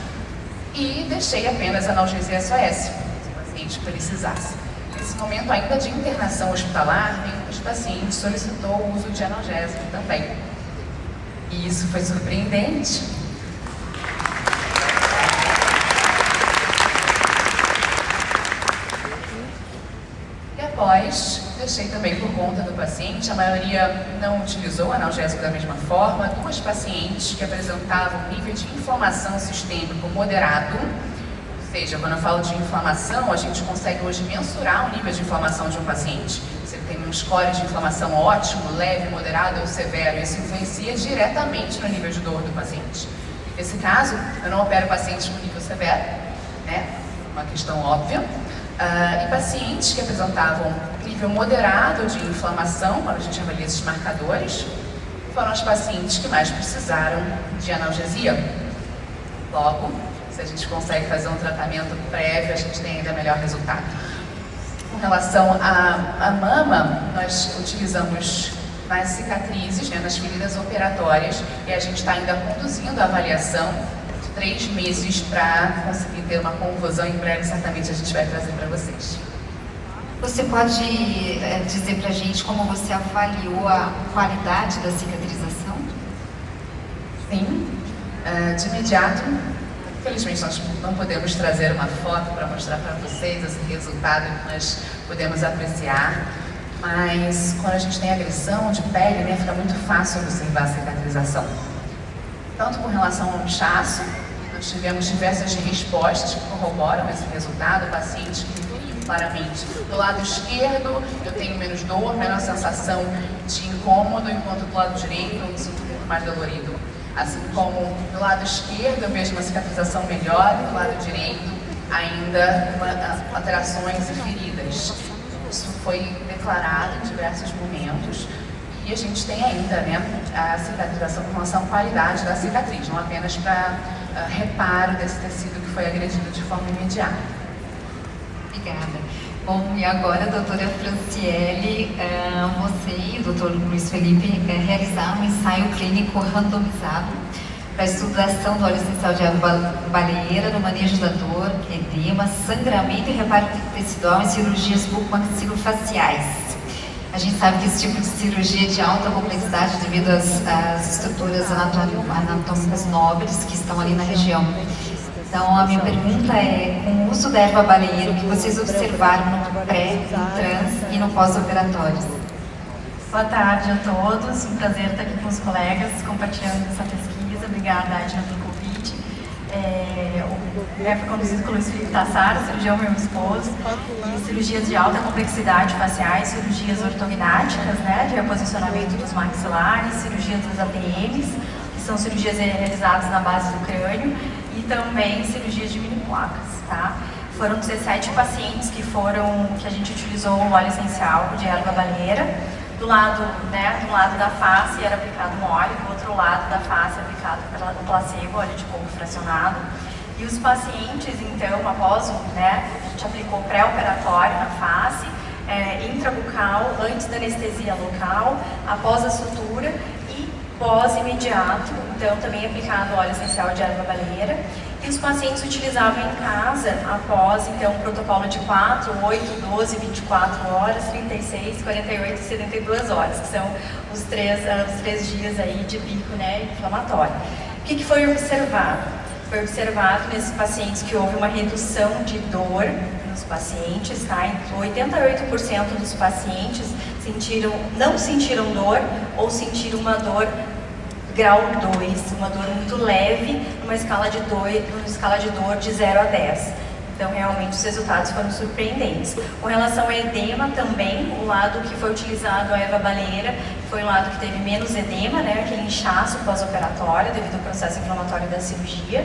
E deixei apenas analgesia SOS, se o paciente precisasse. Nesse momento ainda de internação hospitalar, nenhum dos pacientes solicitou o uso de analgésico também. E isso foi surpreendente. E após, deixei também por conta do paciente, a maioria não utilizou analgésico da mesma forma, 2 pacientes que apresentavam nível de inflamação sistêmico moderado. Ou seja, quando eu falo de inflamação, a gente consegue hoje mensurar o nível de inflamação de um paciente. Se ele tem um score de inflamação ótimo, leve, moderado ou severo, isso influencia diretamente no nível de dor do paciente. Nesse caso, eu não opero pacientes com nível severo, né? Uma questão óbvia. E pacientes que apresentavam nível moderado de inflamação, quando a gente avalia esses marcadores, foram os pacientes que mais precisaram de analgesia. Logo, se a gente consegue fazer um tratamento prévio, a gente tem ainda melhor resultado. Com relação à mama, nós utilizamos nas cicatrizes, né, nas feridas operatórias, e a gente está ainda conduzindo a avaliação de 3 meses para conseguir ter uma conclusão. Em breve, certamente, a gente vai trazer para vocês. Você pode dizer para a gente como você avaliou a qualidade da cicatrização? Sim, de imediato. Infelizmente, nós não podemos trazer uma foto para mostrar para vocês esse resultado que nós podemos apreciar, mas quando a gente tem agressão de pele, né, fica muito fácil observar a cicatrização. Tanto com relação ao inchaço, nós tivemos diversas respostas que corroboram esse resultado, pacientes que viram claramente do lado esquerdo eu tenho menos dor, menor sensação de incômodo, enquanto do lado direito eu me sinto um pouco mais dolorido. Assim como do lado esquerdo eu vejo uma cicatrização melhor e do lado direito ainda alterações e feridas. Isso foi declarado em diversos momentos E a gente tem ainda, né, a cicatrização com relação à qualidade da cicatriz, não apenas para reparo desse tecido que foi agredido de forma imediata. Obrigada. Bom, e agora, doutora Franciele, você e o doutor Luiz Felipe realizaram um ensaio clínico randomizado para a estudação do óleo essencial de erva baleeira no manejo da dor, edema, sangramento e reparo tecidual em cirurgias bucomaxilofaciais. A gente sabe que esse tipo de cirurgia é de alta complexidade devido às estruturas anatômicas nobres que estão ali na região. Então, a minha pergunta é, com o uso da erva baleeira, o que vocês observaram no pré, no trans e no pós-operatório? Boa tarde a todos, um prazer estar aqui com os colegas, compartilhando essa pesquisa. Obrigada, Adna, pelo convite. Foi conduzido pelo Luiz Felipe Tassaro, cirurgião meu esposo, e cirurgias de alta complexidade faciais, cirurgias ortognáticas, né, de reposicionamento dos maxilares, cirurgias dos ATMs, que são cirurgias realizadas na base do crânio, e também cirurgias de mini placas, tá? Foram 17 pacientes que a gente utilizou o óleo essencial de erva baleeira. Do lado da face era aplicado um óleo, do outro lado da face aplicado o placebo, óleo de coco fracionado. E os pacientes, então, após a gente aplicou pré-operatório na face, intrabucal, antes da anestesia local, após a sutura e pós-imediato, então também aplicado óleo essencial de erva baleeira. E os pacientes utilizavam em casa após, então, o protocolo de 4, 8, 12, 24 horas, 36, 48 e 72 horas, que são os três dias aí de pico, né, inflamatório. O que foi observado? Foi observado nesses pacientes que houve uma redução de dor nos pacientes, tá? 88% dos pacientes não sentiram dor ou sentiram uma dor grau 2, uma dor muito leve, numa escala de dor de 0 a 10. Então, realmente, os resultados foram surpreendentes. Com relação ao edema também, o lado que foi utilizado a erva baleeira foi o lado que teve menos edema, né, aquele inchaço pós-operatório devido ao processo inflamatório da cirurgia.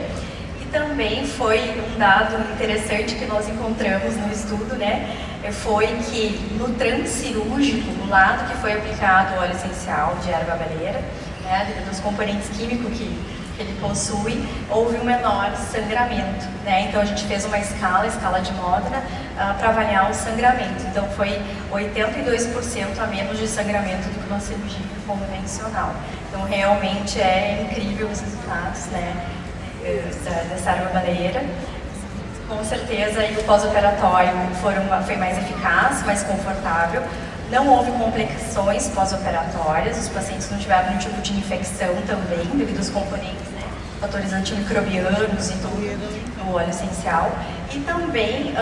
E também foi um dado interessante que nós encontramos no estudo, né, foi que no transcirúrgico, o lado que foi aplicado o óleo essencial de erva baleeira, devido aos componentes químicos que ele possui, houve um menor sangramento, né? Então a gente fez uma escala de Modena, para avaliar o sangramento. Então foi 82% a menos de sangramento do que uma cirurgia convencional. Então realmente é incrível os resultados, né, dessa erva baleeira. Com certeza, e o pós-operatório foi mais eficaz, mais confortável. Não houve complicações pós-operatórias, os pacientes não tiveram nenhum tipo de infecção também, devido aos componentes, né, fatores antimicrobianos e tudo no óleo essencial. E também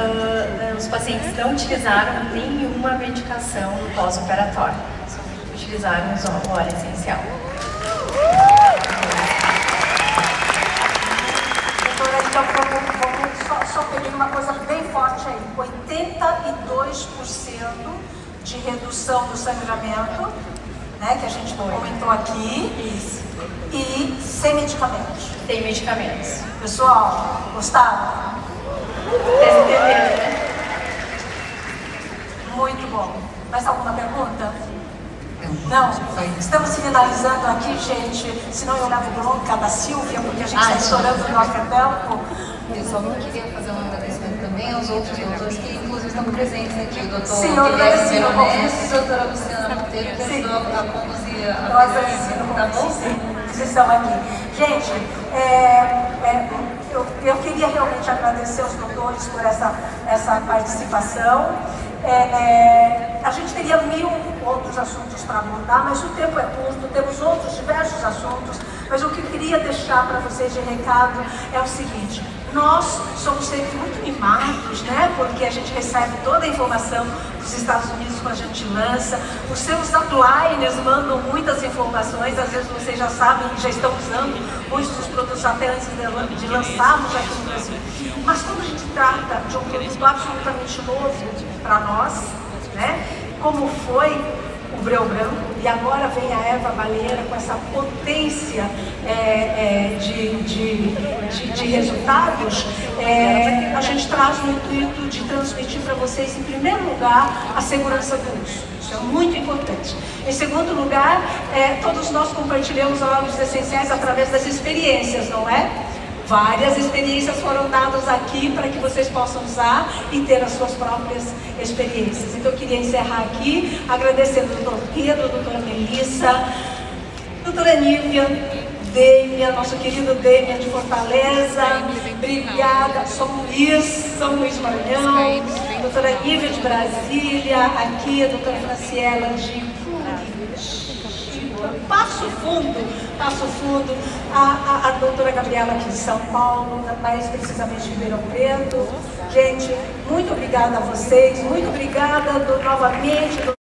os pacientes não utilizaram nenhuma medicação no pós-operatório, utilizaram o óleo essencial. Doutora, então só peguei uma coisa bem forte aí, 82% de redução do sangramento, né, que a gente comentou aqui. Isso. E sem medicamentos. Sem medicamentos. Pessoal, gostaram? Vocês entenderam, né? Muito bom. Mais alguma pergunta? Não? Estamos finalizando aqui, gente, senão eu levo bronca da Silvia, porque a gente está estourando o nosso tempo. Eu só queria fazer um agradecimento também aos outros doutores que, inclusive, estão presentes aqui. O doutor Guilherme Veronese e a doutora Luciana Monteiro, que ajudou a conduzir a presença. Tá bom? Sim, vocês estão aqui. Gente, eu queria realmente agradecer aos doutores por essa participação. A gente teria 1000 outros assuntos para abordar, mas o tempo é curto, temos outros diversos assuntos, mas o que eu queria deixar para vocês de recado é o seguinte: nós somos sempre muito mimados, né? Porque a gente recebe toda a informação dos Estados Unidos quando a gente lança, os seus upliners mandam muitas informações, às vezes vocês já sabem e já estão usando muitos dos produtos até antes de lançarmos aqui no Brasil. Mas quando a gente trata de um produto absolutamente novo para nós, né? Como foi o breu branco, e agora vem a erva baleeira com essa potência de resultados, a gente traz o intuito de transmitir para vocês, em primeiro lugar, a segurança do uso. Isso é muito importante. Em segundo lugar, todos nós compartilhamos óleos essenciais através das experiências, não é? Várias experiências foram dadas aqui para que vocês possam usar e ter as suas próprias experiências. Então eu queria encerrar aqui agradecendo ao Dr. Pedro, a doutora Melissa, a doutora Nívia, Dêmia, nosso querido Dêmia de Fortaleza, obrigada, São Luís Maranhão, a doutora Nívia de Brasília, aqui a doutora Franciela de Passo Fundo, a doutora Gabriela aqui de São Paulo, mais precisamente de Ribeirão Preto. Gente, muito obrigada a vocês, muito obrigada novamente.